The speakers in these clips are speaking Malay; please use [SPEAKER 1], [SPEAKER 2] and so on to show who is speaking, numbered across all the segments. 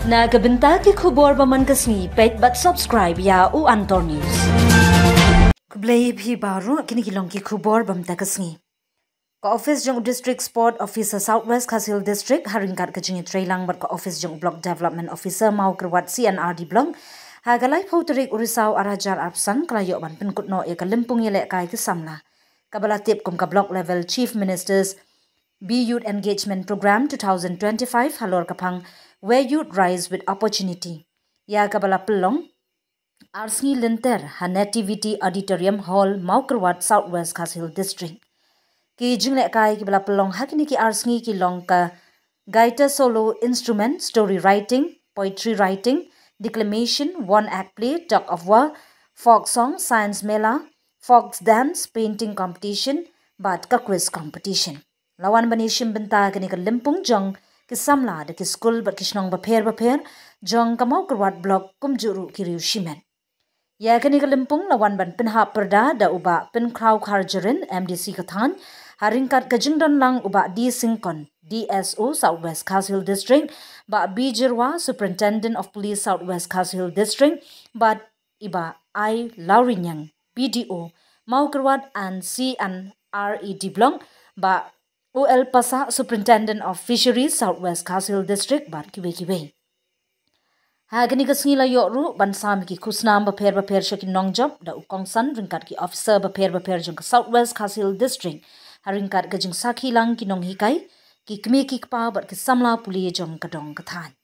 [SPEAKER 1] Na kabenta ki khubor baman kasmi pet but subscribe ya u Antor News. Kublai bhi baru kini kilong ki khubor bamta kasmi. Ka office jong district sport officer Southwest Khasil district haringkat kajing trailang bat ka office jong block development officer mau kerwat CNRD blong hagalai phauterik urisau arajar apsan kalayo ban penkutno e ka limpung yele kai ke samla. Kabala tip kum ka block level chief ministers B Youth Engagement Program 2025 halor kapang where youth rise with opportunity. Ya kabala pelong Arsngi Linter Nativity Auditorium Hall Maukerwat Southwest Khasil District. Ki jingle kai ki bala pelong hakini ki Arsngi ki long ka gaita solo instrument, story writing, poetry writing, declamation, one act play, talk of war, folk song, science mela, folk dance, painting competition, bat ka quiz competition. Lawan bani shimbenta kini ka limpung jong ki samla de ki school bat kishnong baper jong ka Maukerwat block kumjuru ki riu shimen. Ya kini ka limpung lawan ban pinha perda da uba pin kraw kharjarin MDC kathan haringkat ka jingdon lang uba D Singkon DSO Southwest Khasil District ba B Jirwa Superintendent of Police Southwest Khasil District but iba I Laurinyang BDO Maukerwat and CNRED blong ba OL Pasa Superintendent of Fisheries Southwest Khasil District bat kiwe. Hagani kasngi la yoru bansam ki kusnam baper shakin nongjob da ukongsan ringkat ki officer baper jong ka Southwest Khasil District haringkat ka jing sakhi lang ki nong hikai ki kme ki pa bat ki samla puli jong ka dong kathan.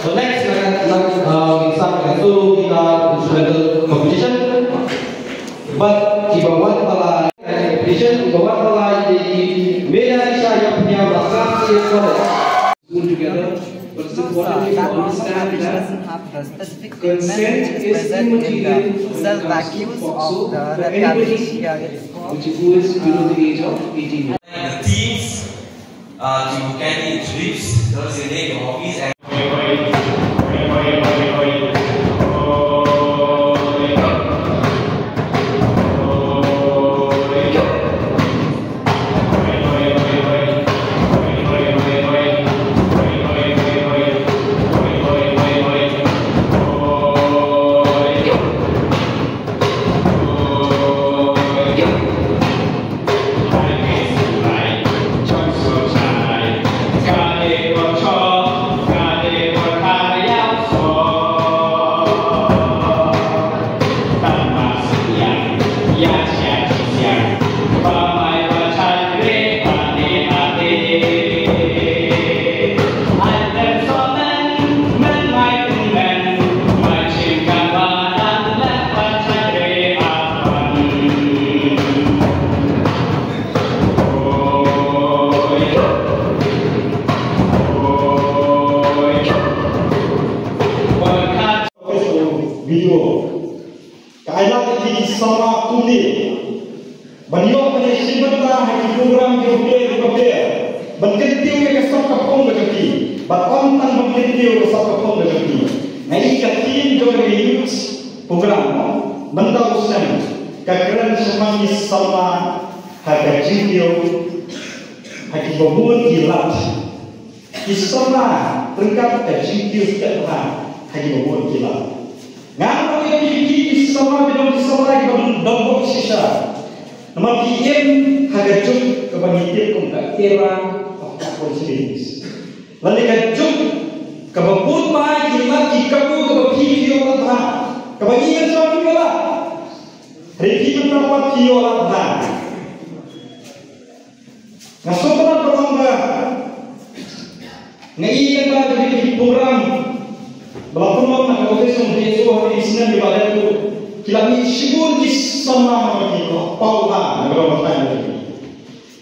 [SPEAKER 2] So next, we start dengan solo guitar instrumental competition. But di bawah kepala competition, di bawah kepala di Medan saya punya bahasa sekolah. School together, but the important thing to understand is that consent is immaterial
[SPEAKER 3] self-accused of the anybody
[SPEAKER 2] who is below the age of 18.
[SPEAKER 4] The teams you can introduce those in their hobbies and
[SPEAKER 5] Kailan di sama tuli. Banyo pada sibata haki program ke berketiu ke sab kapong berketi. Batong tan berketiu ke sab kapong berketi. Nai katin jo ke youth program benda usan kekeren semangis sama haka jingkio haki babun gilat. Kisama terangkat ke jingkio setengah haki babun gilat. Ngapa ini kisama bidang kisama yang dombok sisa. Nama PM hagajuk kebanyakan kongkak era of opportunities. Lalu hagajuk kebabut mai kilat kikabu kebapio latha. Kebanyakan suami kala. Reki mendapat kio latha. Ngasupan pertama. Ngaikan pada jadi program. Belakang nak profesor dia suruh di sini di badan tu. Kilami sibuk di sama kita, paulah negara bertanya lagi.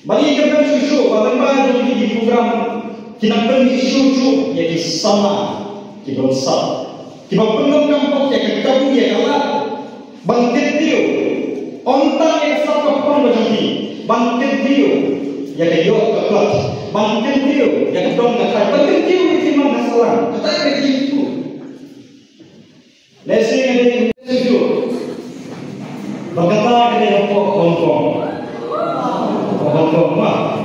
[SPEAKER 5] Bagi kita susu, bagaimana jadi di program kita pergi susu jadi sama kita besar. Kita perlu kampung yang kamu yang kalah bangkit dia, onta yang satu pun berhenti, bangkit dia yang kejauh kekelat, bangkit dia yang kedong kekelat, bangkit dia di mana salah, kata kerja itu. Lesson yang susu. Berkata kepada Hong Kong mah,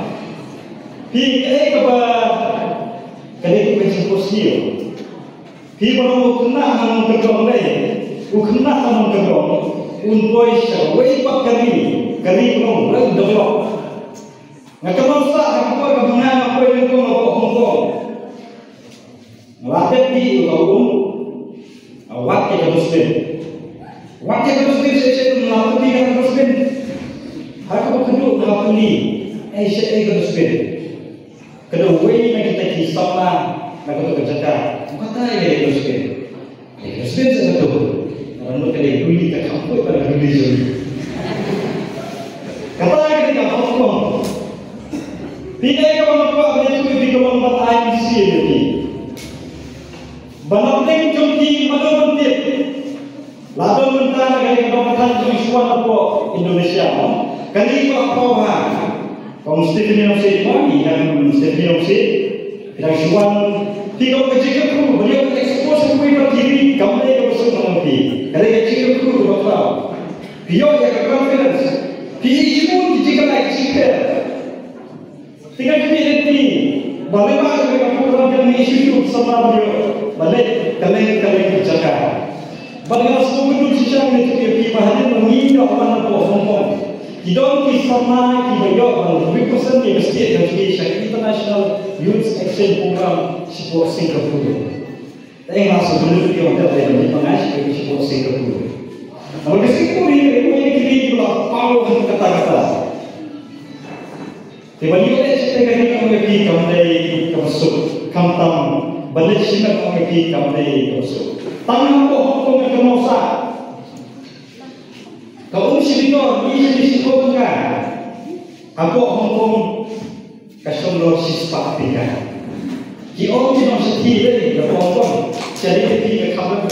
[SPEAKER 5] pilih kepada kepada kejemput pilih orang kena orang kedong leh, kena orang kedong, unpoi sahway pak kari belum develop. Ngakalau sah aku kemenang aku yang Hong Kong, melatih di Ulawung, awak kita muslim. Waktu Muslim saya melakukan dengan Muslim. Aku kedua melakukan ni. Saya Muslim. Kedua yang kita kisahlah, nak kita kerjakan. Kata yang Muslim. Muslim saya betul. Orang kita yang dulu kita kampung pada religion. Kata yang kita kampung. Tidak kalau nampak betul di kelompok IMC ini. Banapeng jomki manubentit. Lalu mentah negara kebanyakan Islam apa Indonesia, kali itu apa bah? Kaum Stephen Yongsi lagi dan Stephen Yongsi, dan Islam tiga kecil kru beliau ekspos semua berdiri, kamu ni kamu semua nanti, kali kecil kru berapa? Beliau yang confidence, beliau pun jika naik cikar, tinggal jadi nanti, bagaimana kita program yang isu sama beliau, balik kalian kerjakan. Bagaimana semua penduduk sisa itu dia bahagian mengingat orang Hong Kong. Kita kisah kita represent the state education international youth exchange program support Singapore. Tapi masuk penduduk yang ada di pengajar support Singapore. Namun di Singapore ini kiri belah palu kata-kata. Tiba-tiba kita kena mengerti kami masuk kamtam balik sini mengerti kami masuk. Tangan Hong Kong yang kemosa. Kalau mesti itu, ini disebut kan. Aku Hong Kong kasih lo sispa tiga. Di orang yang sedih dari Hong Kong, jadi ke kamar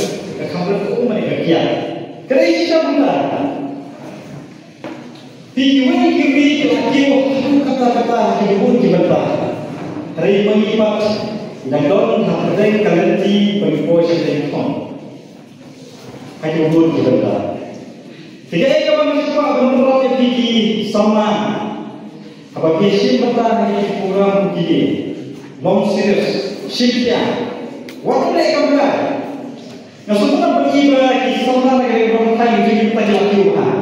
[SPEAKER 5] mereka kian. Kerana siapa benda? Tiada kiri kata-kata kibun kibanta. Hari pengibat dan don hamdeng kalenti pengiposan dari Hong. Hanya kibun kibanta. Tidak ada manusia bentuk yang tinggi sama. Apa kisah bertahan di program ini? Long serius, siapa? Waktu mereka berada, nasukan beribadah di sana negara bertahan itu kita jatuhkan.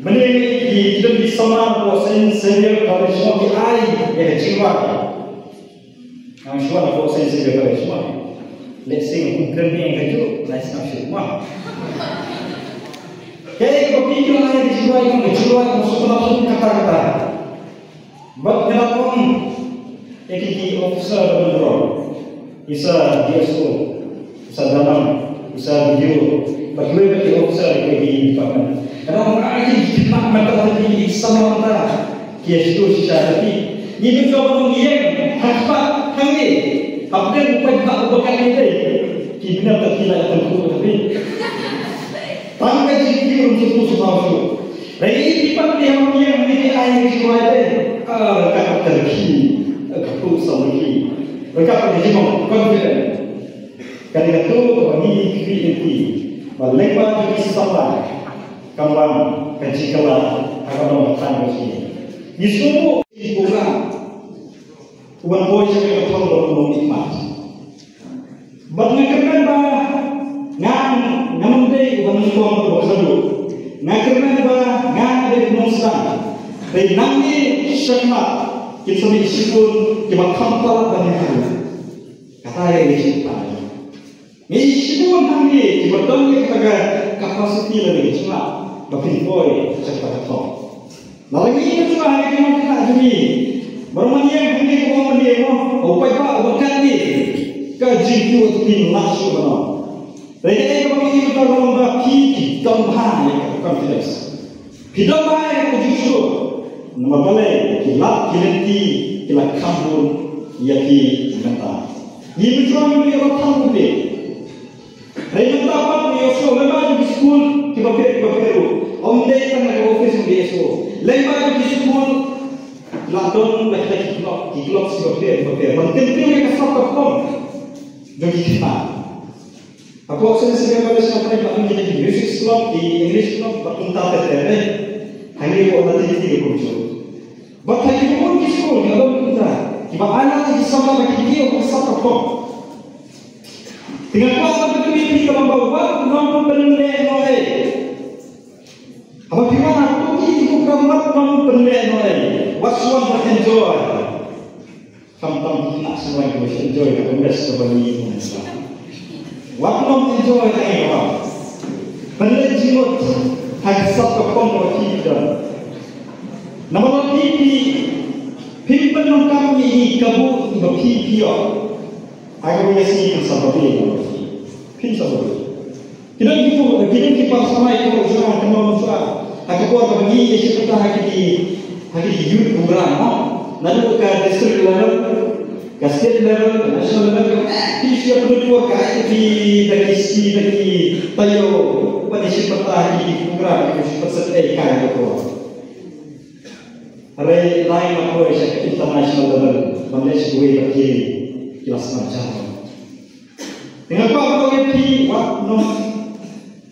[SPEAKER 5] Menilai di dalam di sana proses senior kalau semua di air yang jiwa. Kami semua proses senior kalau semua. Let's say mungkin yang kecil, let's not semua. Kaya berpikir ada di jiwa yang masuk kata-kata. Buat kenapa EKT officer berdua, bisa DSO, bisa dalam, bisa video, bagaimana EKT officer EKT department. Karena orang ini nak mereka di sama kita, kia itu secara tapi ini juga orang yang hakpat kami, apa yang bukan tak bukan ini, kita tak kira tentu tapi. Tangkap Lagi people yang ini ai semua itu dekat terki, dekat sampai dekat dengan confident. Kalau itu ini creativity, balaiba jadi salah, kawan kecikalah akan mengatakan begini. Isu bukan bukan boleh sebagai orang bernikmat. Bagaimana bah ngam deh bukan orang bersatu. Ngakarna ba ngade musang dai nangi shakma kita ni sipun kita kampal banyak kata ya ni ni sipun nangi kita dong kita kapasiti lagi cuma bapin boy cepat to lagi itu cuma hari kita nak jadi bermania ini ko mania mo upai ba bukan ni ka jitu tin nasu bano Raya ko ini kita lomba kiki domba confidence. Kita bahaya ko justru nama balai kilap kilenti kilap kampun yaki menta. Ini betul ni orang tahu ni. Raya kita apa ni osok lembah di school kita peru. Om deh tengah ke office di esok. Lembah di school ladon lagi kiklok siapa peru. Mungkin dia mereka satu kom. Jadi kita. Aku akan sebagai siapa yang paling jadi music club di English club berpunta tertentu, hanya orang nanti di kursus. Bahkan di pun di sekolah kalau kita, jika anak di sama bagi dia bersama kau. Dengan kau betul ini kita membawa nama penilaian oleh. Apabila aku ini bukan nama penilaian oleh, wasuan berenjoy. Sometimes kita semua yang berenjoy kalau best kepada ini. Waktu enjoy dengan orang, benda jimat hanya satu kompor kita. Namun pimpin kami ini kabu berpikir, agar mesti bersama pimpin. Kita bersama itu semua kenal semua. Aku buat bagi seperti hari youth program, lalu ke district level. State level, national level, kita perlu buat dari tayo pada seperti di program seperti kaya itu. Hari lain apa international level, Malaysia gue bagi kelas macam. Dengan apa bagi waktu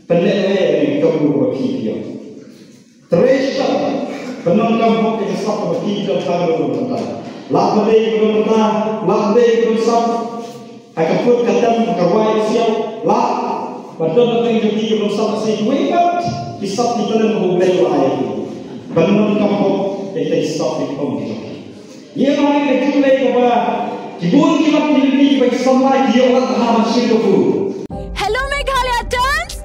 [SPEAKER 5] pendek kamu bagi dia. Terus penonton mungkin satu bagi dia kalau tentang. Lakbay belum sab. Akan put katam kawai siap lak. Padahal nanti jadi belum sab sih. Wake up. Kisah kita nak mengubai ayat itu. Benar kamu kita stop di kamu. Ia mana kita lagi apa? Kibun kita pilih bagi semua dia orang tahan masih tu.
[SPEAKER 6] Hello Meghalaya turns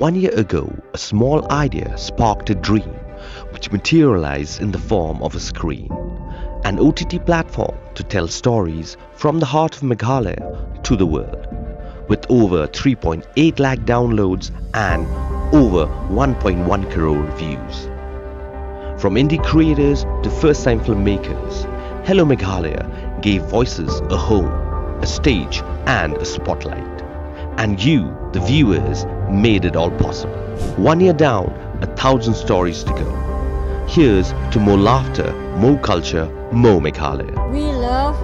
[SPEAKER 7] 1 year ago, a small idea sparked a dream, which materialized in the form of a screen. An OTT platform to tell stories from the heart of Meghalaya to the world, with over 3.8 lakh downloads and over 1.1 crore views. From indie creators to first-time filmmakers, Hello Meghalaya gave voices a home, a stage and a spotlight. And you, the viewers, made it all possible. 1 year down, 1,000 stories to go. Here's to more laughter, more culture, more Meghalaya.
[SPEAKER 6] we love